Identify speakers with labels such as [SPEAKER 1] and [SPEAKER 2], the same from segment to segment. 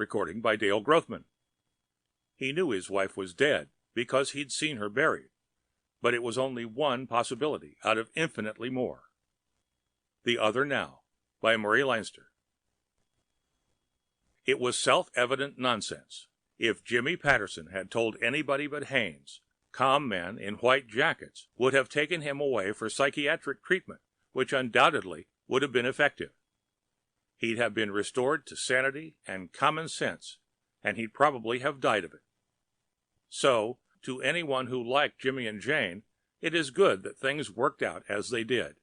[SPEAKER 1] recording by Dale Grothman. He knew his wife was dead because he'd seen her buried, but it was only one possibility out of infinitely more. The Other Now, by Murray Leinster. It was self-evident nonsense. If Jimmy Patterson had told anybody but Haines, calm men in white jackets would have taken him away for psychiatric treatment, which undoubtedly would have been effective. He'd have been restored to sanity and common sense, and he'd probably have died of it. So, to anyone who liked Jimmy and Jane, it is good that things worked out as they did.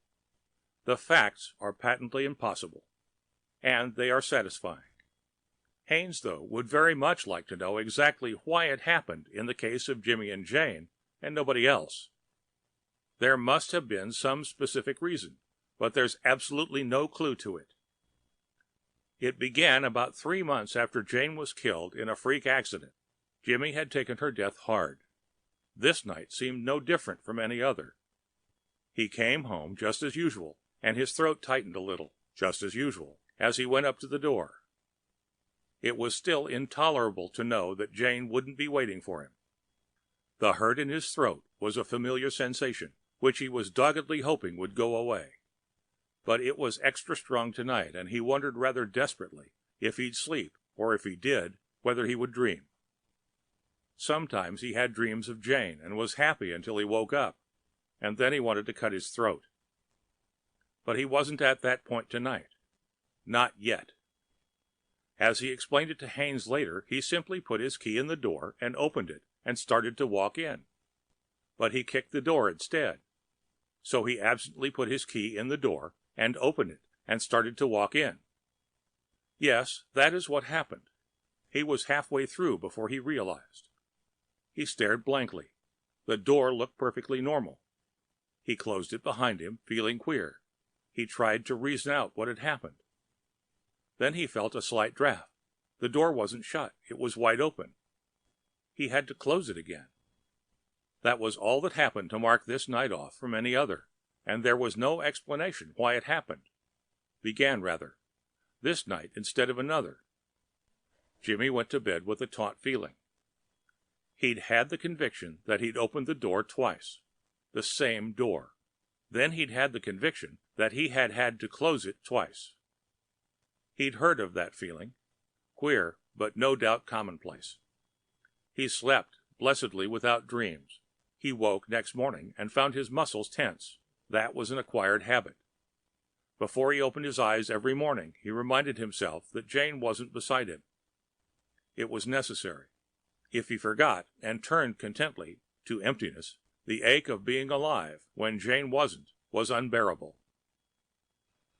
[SPEAKER 1] The facts are patently impossible, and they are satisfying. Haines, though, would very much like to know exactly why it happened in the case of Jimmy and Jane, and nobody else. There must have been some specific reason, but there's absolutely no clue to it. It began about 3 months after Jane was killed in a freak accident. Jimmy had taken her death hard. This night seemed no different from any other. He came home just as usual, and his throat tightened a little, just as usual, as he went up to the door. It was still intolerable to know that Jane wouldn't be waiting for him. The hurt in his throat was a familiar sensation, which he was doggedly hoping would go away. But it was extra strong tonight, and he wondered rather desperately if he'd sleep, or if he did, whether he would dream. Sometimes he had dreams of Jane and was happy until he woke up, and then he wanted to cut his throat. But he wasn't at that point tonight. Not yet. As he explained it to Haines later, he simply put his key in the door and opened it and started to walk in. But he kicked the door instead. So he absently put his key in the door and opened it and started to walk in. Yes, that is what happened. He was halfway through before he realized. He stared blankly. The door looked perfectly normal. He closed it behind him, feeling queer. He tried to reason out what had happened. Then he felt a slight draft. The door wasn't shut. It was wide open. He had to close it again. That was all that happened to mark this night off from any other, and there was no explanation why it began, this night instead of another. Jimmy went to bed with a taut feeling. He'd had the conviction that he'd opened the door twice, the same door. Then he'd had the conviction that he had had to close it twice. He'd heard of that feeling. Queer, but no doubt commonplace. He slept blessedly without dreams. He woke next morning and found his muscles tense. That was an acquired habit. Before he opened his eyes every morning, he reminded himself that Jane wasn't beside him. It was necessary. If he forgot and turned contentedly to emptiness, the ache of being alive when Jane wasn't was unbearable.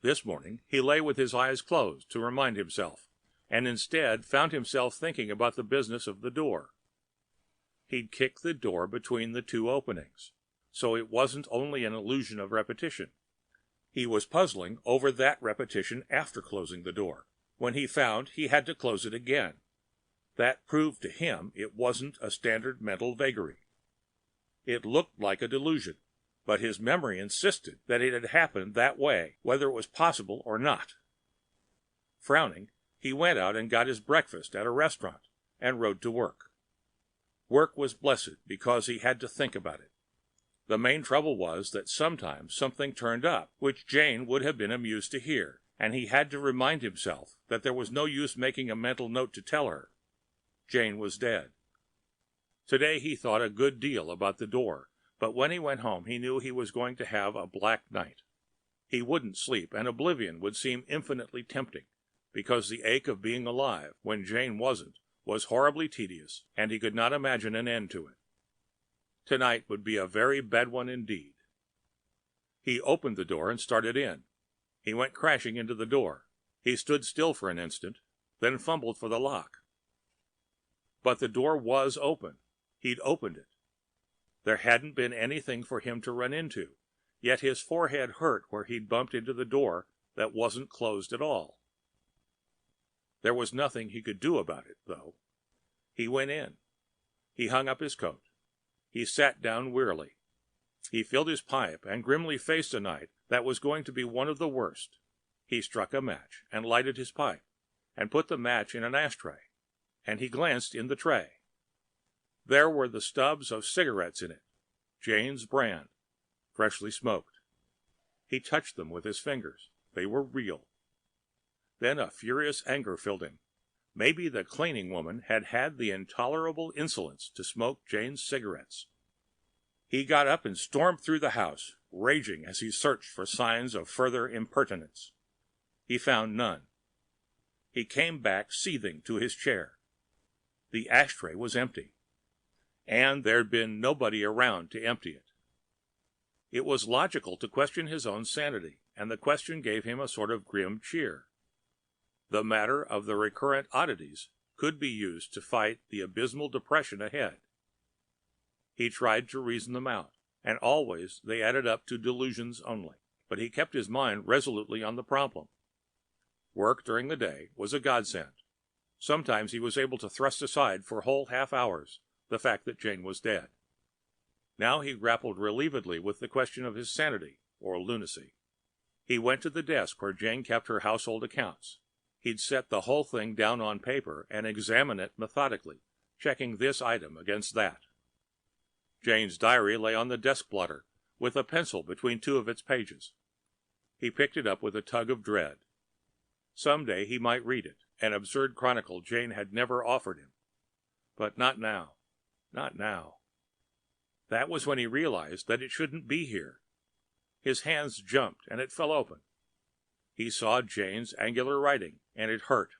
[SPEAKER 1] This morning he lay with his eyes closed to remind himself, and instead found himself thinking about the business of the door. He'd kicked the door between the two openings, so it wasn't only an illusion of repetition. He was puzzling over that repetition after closing the door, when he found he had to close it again. That proved to him it wasn't a standard mental vagary. It looked like a delusion, but his memory insisted that it had happened that way, whether it was possible or not. Frowning, he went out and got his breakfast at a restaurant and rode to work. Work was blessed because he had to think about it. The main trouble was that sometimes something turned up which Jane would have been amused to hear, and he had to remind himself that there was no use making a mental note to tell her. Jane was dead. Today he thought a good deal about the door, but when he went home he knew he was going to have a black night. He wouldn't sleep, and oblivion would seem infinitely tempting, because the ache of being alive when Jane wasn't was horribly tedious, and he could not imagine an end to it. Tonight would be a very bad one indeed. He opened the door and started in. He went crashing into the door. He stood still for an instant, then fumbled for the lock. But the door was open. He'd opened it. There hadn't been anything for him to run into, yet his forehead hurt where he'd bumped into the door that wasn't closed at all. There was nothing he could do about it, though. He went in. He hung up his coat. He sat down wearily. He filled his pipe and grimly faced a night that was going to be one of the worst. He struck a match and lighted his pipe, and put the match in an ashtray, and he glanced in the tray. There were the stubs of cigarettes in it, Jane's brand, freshly smoked. He touched them with his fingers. They were real. Then a furious anger filled him. Maybe the cleaning woman had had the intolerable insolence to smoke Jane's cigarettes. He got up and stormed through the house, raging as he searched for signs of further impertinence. He found none. He came back seething to his chair. The ashtray was empty, and there'd been nobody around to empty it. It was logical to question his own sanity, and the question gave him a sort of grim cheer. The matter of the recurrent oddities could be used to fight the abysmal depression ahead. He tried to reason them out, and always they added up to delusions only. But he kept his mind resolutely on the problem. Work during the day was a godsend. Sometimes he was able to thrust aside for whole half hours the fact that Jane was dead. Now he grappled relievedly with the question of his sanity, or lunacy. He went to the desk where Jane kept her household accounts. He'd set the whole thing down on paper and examine it methodically, checking this item against that. Jane's diary lay on the desk blotter, with a pencil between two of its pages. He picked it up with a tug of dread. Someday he might read it, an absurd chronicle Jane had never offered him. But not now. Not now. That was when he realized that it shouldn't be here. His hands jumped, and it fell open. He saw Jane's angular writing, and it hurt.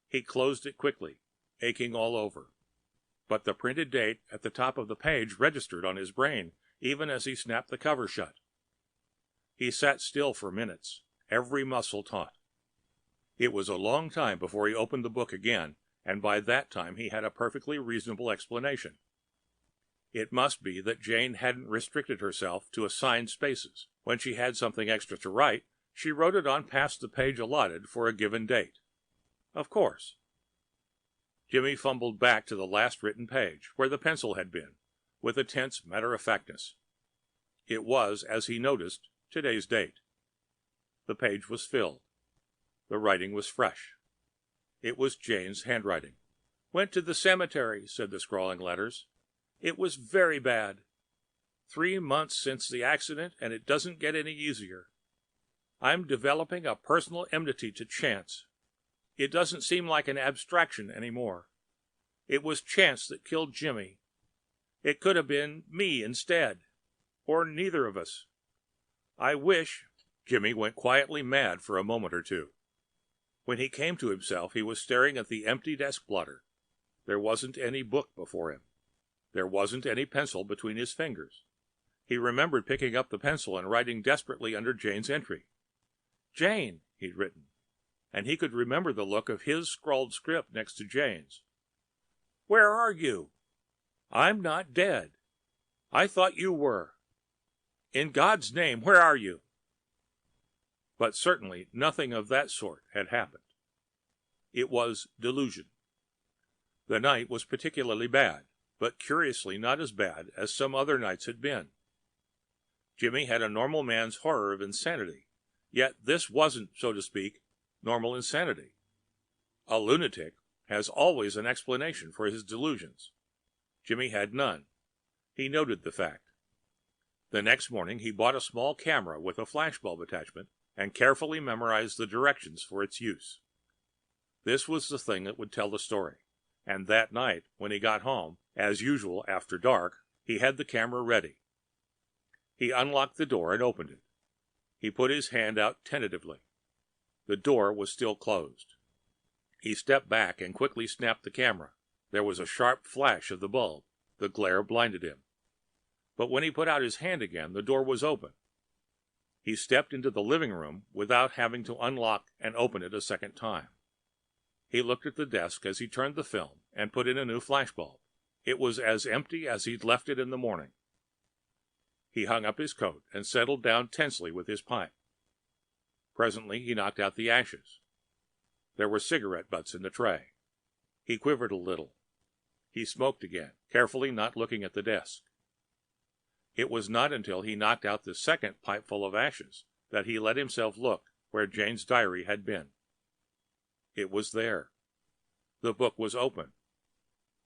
[SPEAKER 1] He closed it quickly, aching all over. But the printed date at the top of the page registered on his brain, even as he snapped the cover shut. He sat still for minutes, every muscle taut. It was a long time before he opened the book again, and by that time he had a perfectly reasonable explanation. It must be that Jane hadn't restricted herself to assigned spaces. When she had something extra to write, she wrote it on past the page allotted for a given date. Of course. Jimmy fumbled back to the last written page, where the pencil had been, with a tense matter-of-factness. It was, as he noticed, today's date. The page was filled. The writing was fresh. It was Jane's handwriting. "Went to the cemetery," said the scrawling letters. "It was very bad. 3 months since the accident, and it doesn't get any easier. I'm developing a personal enmity to chance. It doesn't seem like an abstraction anymore. It was chance that killed Jimmy. It could have been me instead, or neither of us. I wish—" Jimmy went quietly mad for a moment or two. When he came to himself, he was staring at the empty desk blotter. There wasn't any book before him. There wasn't any pencil between his fingers. He remembered picking up the pencil and writing desperately under Jane's entry. "Jane," he'd written, and he could remember the look of his scrawled script next to Jane's. "Where are you? I'm not dead. I thought you were. In God's name, where are you?" But certainly nothing of that sort had happened. It was delusion. The night was particularly bad, but curiously not as bad as some other nights had been. Jimmy had a normal man's horror of insanity, yet this wasn't, so to speak, normal insanity. A lunatic has always an explanation for his delusions. Jimmy had none. He noted the fact. The next morning he bought a small camera with a flashbulb attachment and carefully memorized the directions for its use. This was the thing that would tell the story, and that night, when he got home, as usual after dark, he had the camera ready. He unlocked the door and opened it. He put his hand out tentatively. The door was still closed. He stepped back and quickly snapped the camera. There was a sharp flash of the bulb. The glare blinded him. But when he put out his hand again, the door was open. He stepped into the living room without having to unlock and open it a second time. He looked at the desk as he turned the film and put in a new flashbulb. It was as empty as he'd left it in the morning. He hung up his coat and settled down tensely with his pipe. Presently he knocked out the ashes. There were cigarette butts in the tray. He quivered a little. He smoked again, carefully not looking at the desk. It was not until he knocked out the second pipeful of ashes that he let himself look where Jane's diary had been. It was there. The book was open.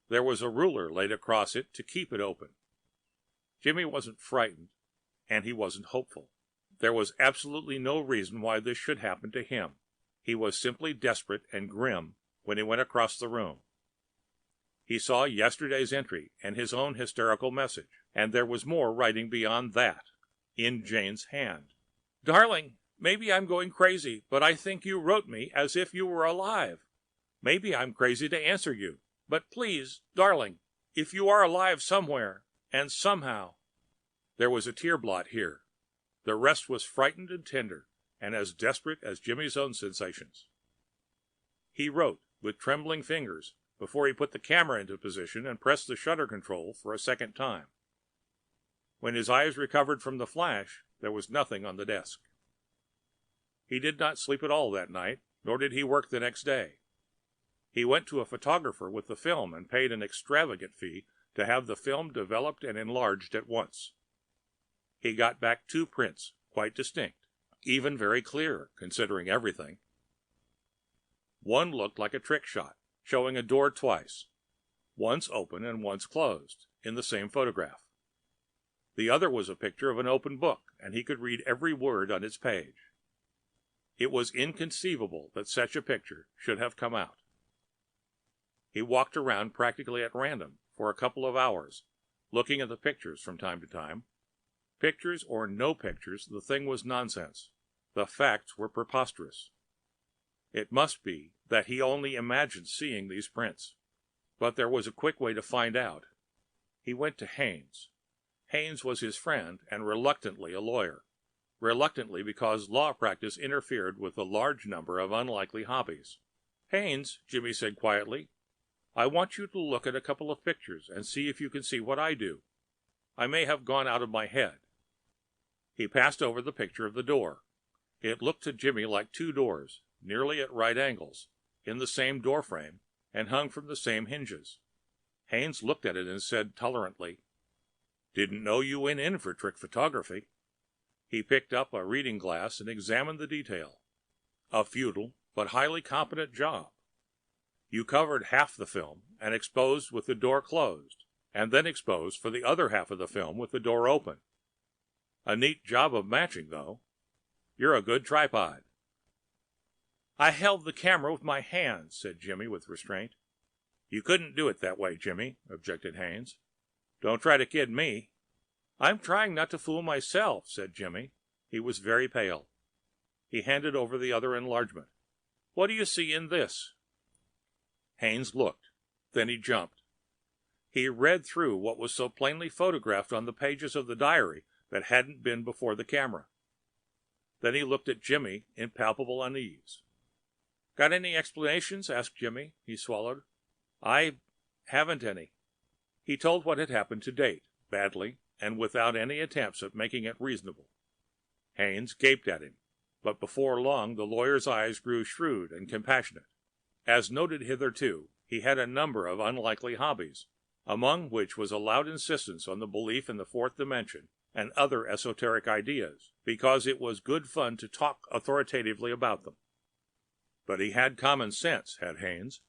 [SPEAKER 1] There was a ruler laid across it to keep it open. Jimmy wasn't frightened, and he wasn't hopeful. There was absolutely no reason why this should happen to him. He was simply desperate and grim when he went across the room. He saw yesterday's entry and his own hysterical message, and there was more writing beyond that, in Jane's hand. Darling, maybe I'm going crazy, but I think you wrote me as if you were alive. Maybe I'm crazy to answer you, but please, darling, if you are alive somewhere, and somehow. There was a tear blot here. The rest was frightened and tender, and as desperate as Jimmy's own sensations. He wrote, with trembling fingers, before he put the camera into position and pressed the shutter control for a second time. When his eyes recovered from the flash, there was nothing on the desk. He did not sleep at all that night, nor did he work the next day. He went to a photographer with the film and paid an extravagant fee to have the film developed and enlarged at once. He got back 2 prints, quite distinct, even very clear, considering everything. One looked like a trick shot, showing a door twice, once open and once closed, in the same photograph. The other was a picture of an open book, and he could read every word on its page. It was inconceivable that such a picture should have come out. He walked around practically at random for a couple of hours, looking at the pictures from time to time. Pictures or no pictures, the thing was nonsense. The facts were preposterous. It must be that he only imagined seeing these prints. But there was a quick way to find out. He went to Haines. Haines was his friend and reluctantly a lawyer. Reluctantly because law practice interfered with a large number of unlikely hobbies. Haines, Jimmy said quietly, I want you to look at a couple of pictures and see if you can see what I do. I may have gone out of my head. He passed over the picture of the door. It looked to Jimmy like 2 doors, nearly at right angles, in the same door frame, and hung from the same hinges. Haines looked at it and said tolerantly, Didn't know you went in for trick photography. He picked up a reading glass and examined the detail. A futile but highly competent job. You covered half the film and exposed with the door closed, and then exposed for the other half of the film with the door open. A neat job of matching, though. You're a good tripod. I held the camera with my hands, said Jimmy with restraint. You couldn't do it that way, Jimmy, objected Haines. Don't try to kid me. I'm trying not to fool myself, said Jimmy. He was very pale. He handed over the other enlargement. What do you see in this? Haines looked. Then he jumped. He read through what was so plainly photographed on the pages of the diary that hadn't been before the camera. Then he looked at Jimmy in palpable unease. Got any explanations? Asked Jimmy. He swallowed. I haven't any. He told what had happened to date, badly, and without any attempts at making it reasonable. Haines gaped at him, but before long the lawyer's eyes grew shrewd and compassionate. As noted hitherto, he had a number of unlikely hobbies, among which was a loud insistence on the belief in the 4th dimension and other esoteric ideas, because it was good fun to talk authoritatively about them. But he had common sense, had Haines,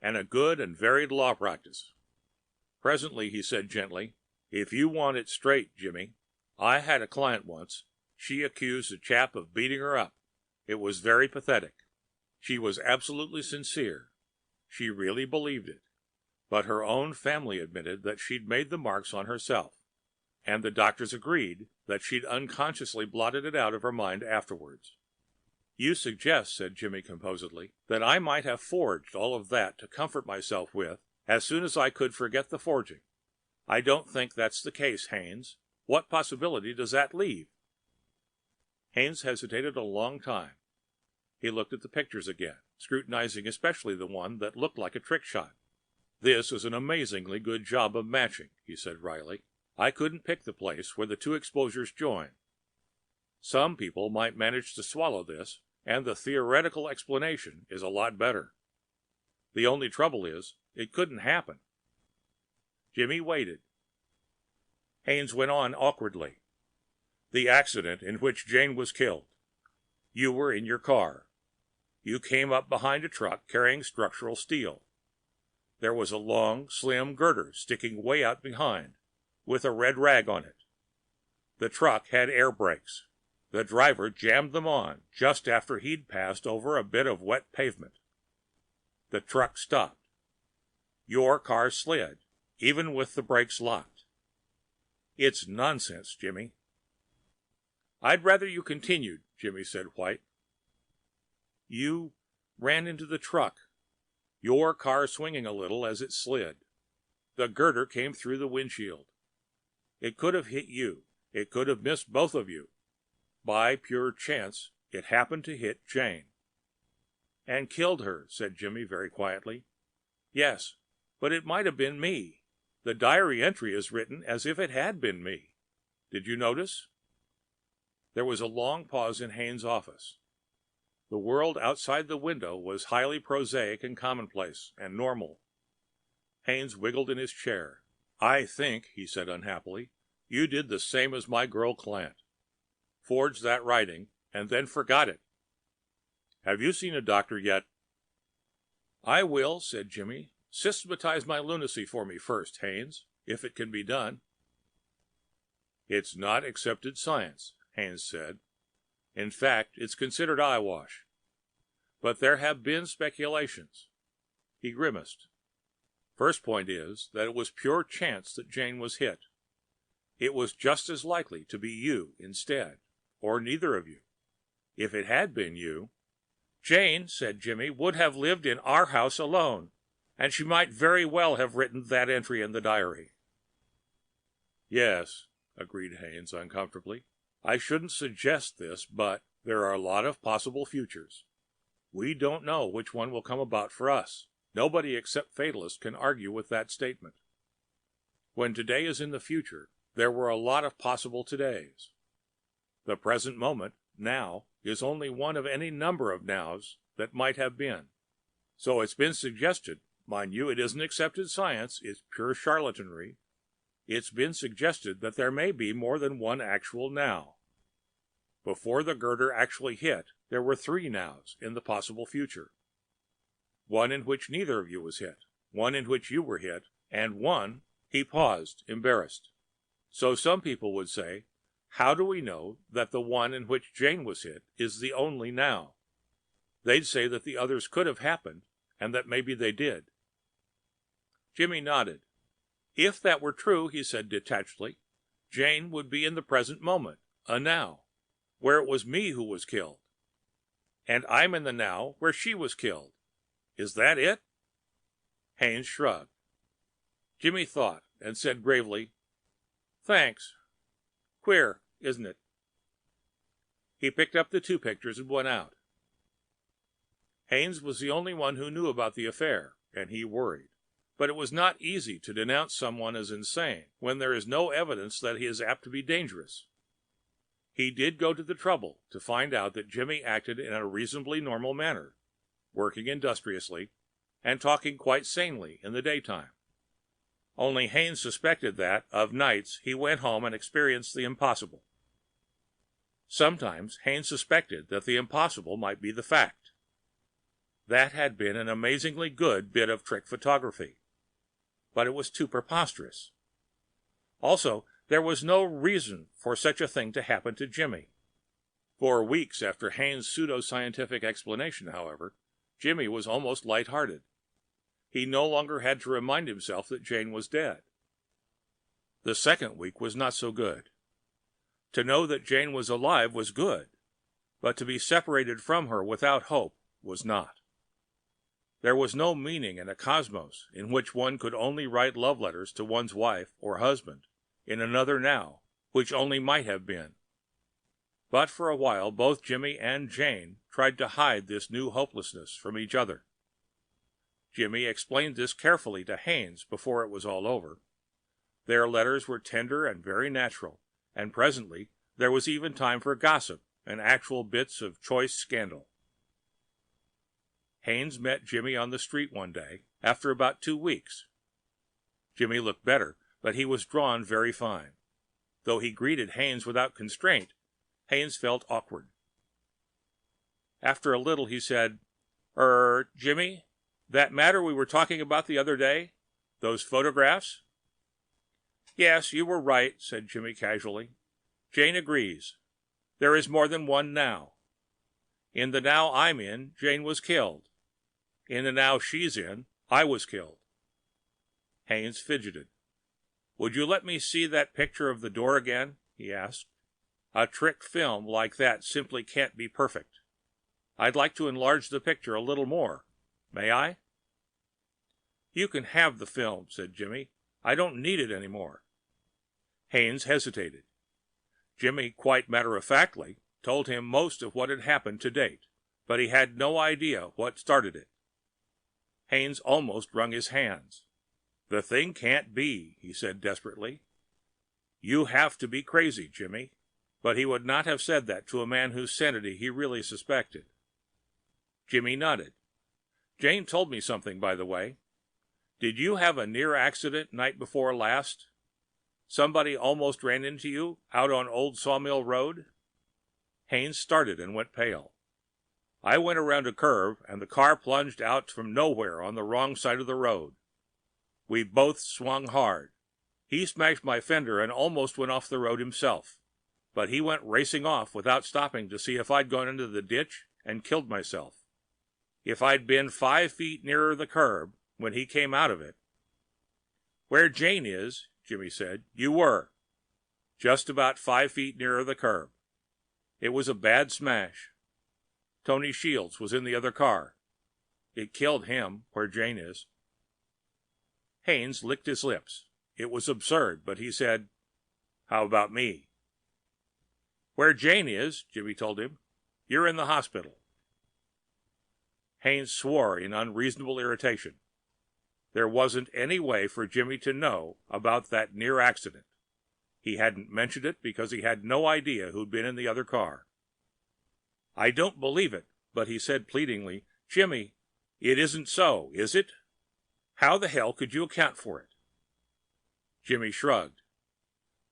[SPEAKER 1] and a good and varied law practice. Presently he said gently, If you want it straight, Jimmy, I had a client once. She accused a chap of beating her up. It was very pathetic. She was absolutely sincere. She really believed it. But her own family admitted that she'd made the marks on herself, and the doctors agreed that she'd unconsciously blotted it out of her mind afterwards. You suggest, said Jimmy composedly, that I might have forged all of that to comfort myself with as soon as I could forget the forging. I don't think that's the case, Haines. What possibility does that leave? Haines hesitated a long time. He looked at the pictures again, scrutinizing especially the one that looked like a trick shot. This is an amazingly good job of matching, he said wryly. I couldn't pick the place where the 2 exposures join. Some people might manage to swallow this, and the theoretical explanation is a lot better. The only trouble is, it couldn't happen. Jimmy waited. Haines went on awkwardly. The accident in which Jane was killed. You were in your car. You came up behind a truck carrying structural steel. There was a long, slim girder sticking way out behind, with a red rag on it. The truck had air brakes. The driver jammed them on just after he'd passed over a bit of wet pavement. The truck stopped. Your car slid, even with the brakes locked. It's nonsense, Jimmy. I'd rather you continued, Jimmy said white. You ran into the truck, your car swinging a little as it slid. The girder came through the windshield. It could have hit you. It could have missed both of you. By pure chance, it happened to hit Jane. And killed her, said Jimmy very quietly. Yes, but it might have been me. The diary entry is written as if it had been me. Did you notice? There was a long pause in Haines' office. The world outside the window was highly prosaic and commonplace and normal. Haines wiggled in his chair. I think, he said unhappily, you did the same as my girl Clant. Forged that writing and then forgot it. Have you seen a doctor yet? I will, said Jimmy. Systematize my lunacy for me first, Haines, if it can be done. It's not accepted science, Haines said. In fact, it's considered eyewash. But there have been speculations. He grimaced. First point is that it was pure chance that Jane was hit. It was just as likely to be you instead, or neither of you. If it had been you, Jane, said Jimmy, would have lived in our house alone, and she might very well have written that entry in the diary. Yes, agreed Haines uncomfortably. I shouldn't suggest this, but there are a lot of possible futures. We don't know which one will come about for us. Nobody except fatalists can argue with that statement. When today is in the future, there were a lot of possible todays. The present moment, now, is only one of any number of nows that might have been. So it's been suggested, mind you, it isn't accepted science, it's pure charlatanry. It's been suggested that there may be more than one actual now. Before the girder actually hit, there were 3 nows in the possible future. One in which neither of you was hit, one in which you were hit, and one. He paused, embarrassed. So some people would say, how do we know that the one in which Jane was hit is the only now? They'd say that the others could have happened, and that maybe they did. Jimmy nodded. If that were true, he said detachedly, Jane would be in the present moment, a now, where it was me who was killed. And I'm in the now where she was killed. Is that it? Haines shrugged. Jimmy thought and said gravely, thanks. Queer, isn't it? He picked up the 2 pictures and went out. Haines was the only one who knew about the affair, and he worried. But it was not easy to denounce someone as insane when there is no evidence that he is apt to be dangerous. He did go to the trouble to find out that Jimmy acted in a reasonably normal manner, working industriously and talking quite sanely in the daytime. Only Haines suspected that, of nights, he went home and experienced the impossible. Sometimes Haines suspected that the impossible might be the fact. That had been an amazingly good bit of trick photography. But it was too preposterous. Also, there was no reason for such a thing to happen to Jimmy. For weeks after Haines' pseudo-scientific explanation, however, Jimmy was almost light-hearted. He no longer had to remind himself that Jane was dead. The second week was not so good. To know that Jane was alive was good, but to be separated from her without hope was not. There was no meaning in a cosmos in which one could only write love letters to one's wife or husband in another now, which only might have been. But for a while both Jimmy and Jane tried to hide this new hopelessness from each other. Jimmy explained this carefully to Haines before it was all over. Their letters were tender and very natural, and presently there was even time for gossip and actual bits of choice scandal. Haines met Jimmy on the street one day, after about 2 weeks. Jimmy looked better, but he was drawn very fine. Though he greeted Haines without constraint, Haines felt awkward. After a little he said, Jimmy, That matter we were talking about the other day? Those photographs? Yes, you were right, said Jimmy casually. Jane agrees. There is more than one now. In the now I'm in, Jane was killed. In the now she's in, I was killed. Haines fidgeted. Would you let me see that picture of the door again? He asked. A trick film like that simply can't be perfect. I'd like to enlarge the picture a little more. May I? You can have the film, said Jimmy. I don't need it anymore. Haines hesitated. Jimmy, quite matter-of-factly, told him most of what had happened to date, but he had no idea what started it. Haines almost wrung his hands. The thing can't be, he said desperately. You have to be crazy, Jimmy. But he would not have said that to a man whose sanity he really suspected. Jimmy nodded. Jane told me something, by the way. Did you have a near accident night before last? Somebody almost ran into you out on Old Sawmill Road? Haines started and went pale. I went around a curve and the car plunged out from nowhere on the wrong side of the road. We both swung hard. He smashed my fender and almost went off the road himself. But he went racing off without stopping to see if I'd gone into the ditch and killed myself. If I'd been 5 feet nearer the curb when he came out of it. Where Jane is, Jimmy said, you were. Just about 5 feet nearer the curb. It was a bad smash. Tony Shields was in the other car. It killed him where Jane is. Haines licked his lips. It was absurd, but he said, How about me? Where Jane is, Jimmy told him, you're in the hospital. Haines swore in unreasonable irritation. There wasn't any way for Jimmy to know about that near accident. He hadn't mentioned it because he had no idea who'd been in the other car. I don't believe it, but he said pleadingly, Jimmy, it isn't so, is it? How the hell could you account for it? Jimmy shrugged.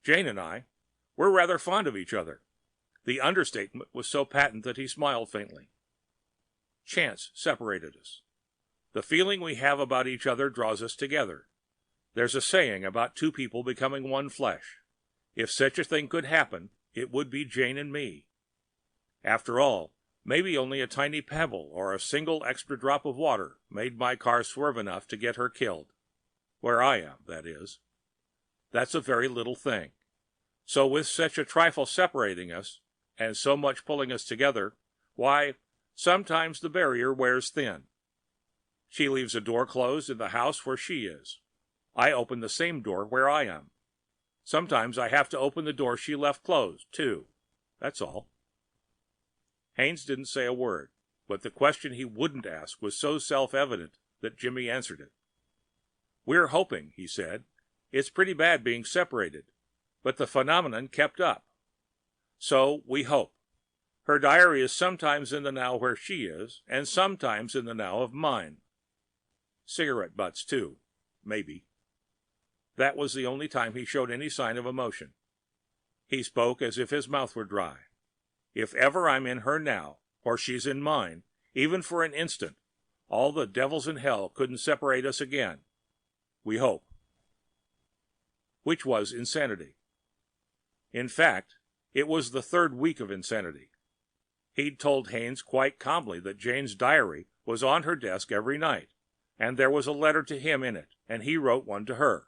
[SPEAKER 1] Jane and we're rather fond of each other. The understatement was so patent that he smiled faintly. Chance separated us. The feeling we have about each other draws us together. There's a saying about two people becoming one flesh. If such a thing could happen, it would be Jane and me. After all, maybe only a tiny pebble or a single extra drop of water made my car swerve enough to get her killed. Where I am, that is. That's a very little thing. So with such a trifle separating us, and so much pulling us together, why, sometimes the barrier wears thin. She leaves a door closed in the house where she is. I open the same door where I am. Sometimes I have to open the door she left closed, too. That's all. Haines didn't say a word, but the question he wouldn't ask was so self-evident that Jimmy answered it. We're hoping, he said. It's pretty bad being separated, but the phenomenon kept up. So we hope. Her diary is sometimes in the now where she is, and sometimes in the now of mine. Cigarette butts, too, maybe. That was the only time he showed any sign of emotion. He spoke as if his mouth were dry. If ever I'm in her now, or she's in mine, even for an instant, all the devils in hell couldn't separate us again. We hope. Which was insanity. In fact, it was the third week of insanity. He'd told Haines quite calmly that Jane's diary was on her desk every night, and there was a letter to him in it, and he wrote one to her.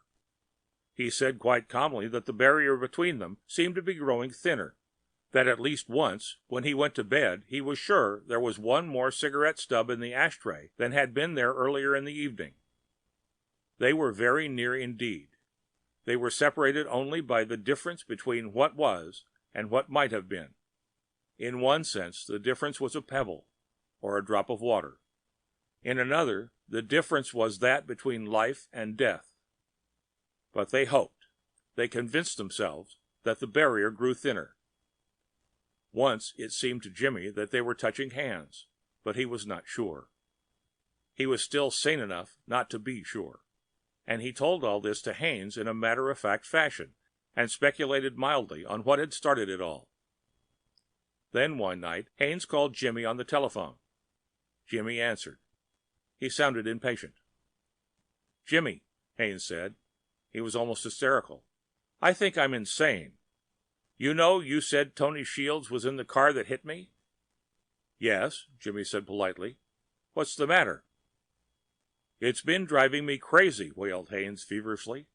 [SPEAKER 1] He said quite calmly that the barrier between them seemed to be growing thinner, that at least once, when he went to bed, he was sure there was one more cigarette stub in the ashtray than had been there earlier in the evening. They were very near indeed. They were separated only by the difference between what was and what might have been. In one sense, the difference was a pebble, or a drop of water. In another, the difference was that between life and death. But they hoped, they convinced themselves that the barrier grew thinner. Once it seemed to Jimmy that they were touching hands, but he was not sure. He was still sane enough not to be sure, and he told all this to Haines in a matter-of-fact fashion, and speculated mildly on what had started it all. Then one night Haines called Jimmy on the telephone. Jimmy answered. He sounded impatient. "Jimmy," Haines said. He was almost hysterical. "I think I'm insane. You know, you said Tony Shields was in the car that hit me?" "Yes," Jimmy said politely. "What's the matter?" "It's been driving me crazy," wailed Haines feverishly.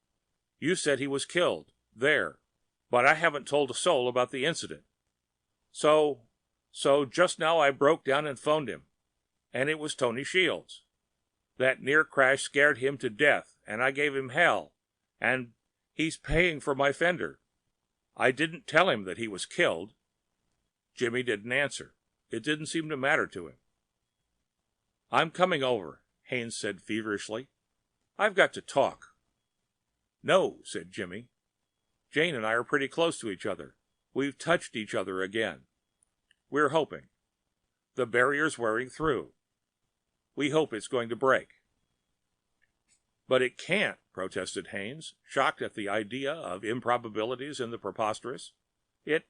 [SPEAKER 1] "You said he was killed there, but I haven't told a soul about the incident. So just now I broke down and phoned him, and it was Tony Shields. That near crash scared him to death, and I gave him hell, and he's paying for my fender. I didn't tell him that he was killed." Jimmy didn't answer. It didn't seem to matter to him. "I'm coming over," Haines said feverishly. "I've got to talk." "No," said Jimmy. "Jane and I are pretty close to each other. We've touched each other again. We're hoping. The barrier's wearing through. We hope it's going to break." "But it can't," protested Haines, shocked at the idea of improbabilities in the preposterous. It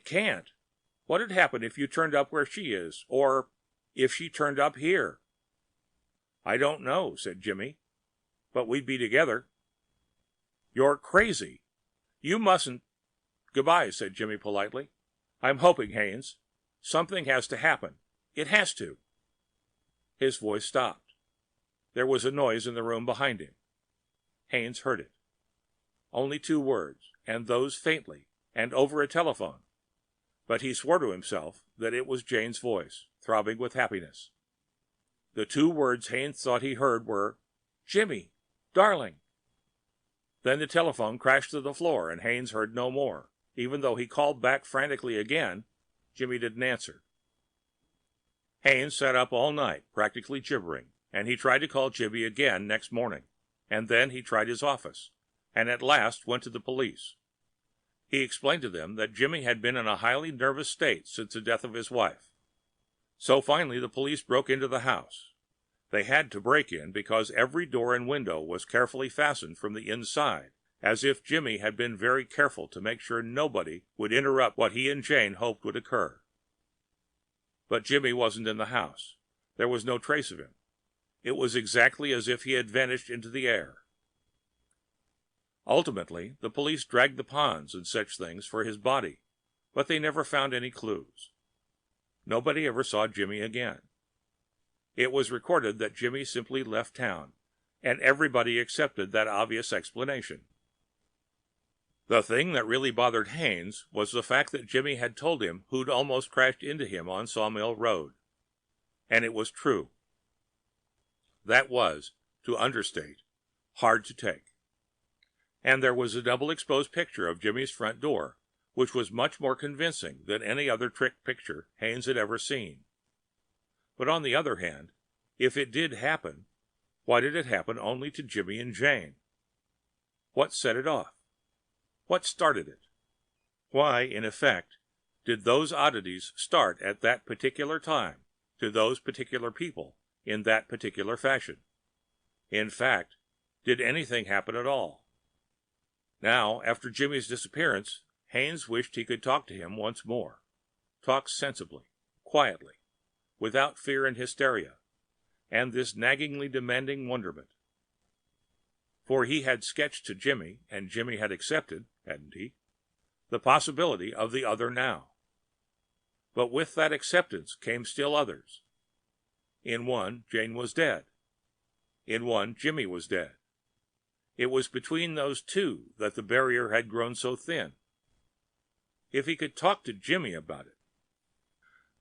[SPEAKER 1] can't. What'd happen if you turned up where she is, or if she turned up here?" "I don't know," said Jimmy. "But we'd be together." "You're crazy. You mustn't—" "Goodbye," said Jimmy politely. "I'm hoping, Haines. Something has to happen. It has to." His voice stopped. There was a noise in the room behind him. Haines heard it. Only 2 words, and those faintly, and over a telephone. But he swore to himself that it was Jane's voice, throbbing with happiness. The 2 words Haines thought he heard were, "Jimmy, darling." Then the telephone crashed to the floor, and Haines heard no more. Even though he called back frantically again, Jimmy didn't answer. Haines sat up all night, practically gibbering, and he tried to call Jimmy again next morning, and then he tried his office, and at last went to the police. He explained to them that Jimmy had been in a highly nervous state since the death of his wife. So finally the police broke into the house. They had to break in because every door and window was carefully fastened from the inside, as if Jimmy had been very careful to make sure nobody would interrupt what he and Jane hoped would occur. But Jimmy wasn't in the house. There was no trace of him. It was exactly as if he had vanished into the air. Ultimately, the police dragged the ponds and such things for his body, but they never found any clues. Nobody ever saw Jimmy again. It was recorded that Jimmy simply left town, and everybody accepted that obvious explanation. The thing that really bothered Haines was the fact that Jimmy had told him who'd almost crashed into him on Sawmill Road. And it was true. That was, to understate, hard to take. And there was a double exposed picture of Jimmy's front door, which was much more convincing than any other trick picture Haines had ever seen. But on the other hand, if it did happen, why did it happen only to Jimmy and Jane? What set it off? What started it? Why, in effect, did those oddities start at that particular time, to those particular people, in that particular fashion? In fact, did anything happen at all? Now, after Jimmy's disappearance, Haines wished he could talk to him once more. Talk sensibly, quietly, without fear and hysteria, and this naggingly demanding wonderment. For he had sketched to Jimmy, and Jimmy had accepted, hadn't he, the possibility of the other now. But with that acceptance came still others. In one, Jane was dead. In one, Jimmy was dead. It was between those 2 that the barrier had grown so thin. If he could talk to Jimmy about it.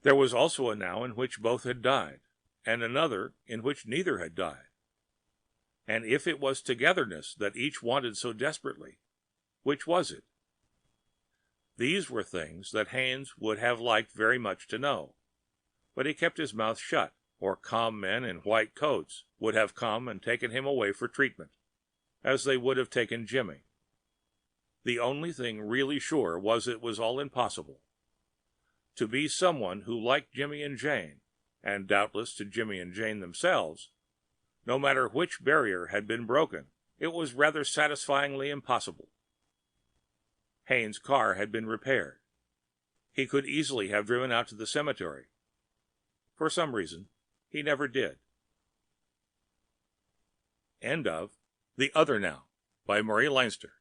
[SPEAKER 1] There was also a now in which both had died, and another in which neither had died. And if it was togetherness that each wanted so desperately, which was it? These were things that Haines would have liked very much to know, but he kept his mouth shut, or calm men in white coats would have come and taken him away for treatment, as they would have taken Jimmy. The only thing really sure was it was all impossible. To be someone who liked Jimmy and Jane, and doubtless to Jimmy and Jane themselves, no matter which barrier had been broken, it was rather satisfyingly impossible. Haines' car had been repaired. He could easily have driven out to the cemetery. For some reason, he never did. End of The Other Now by Murray Leinster.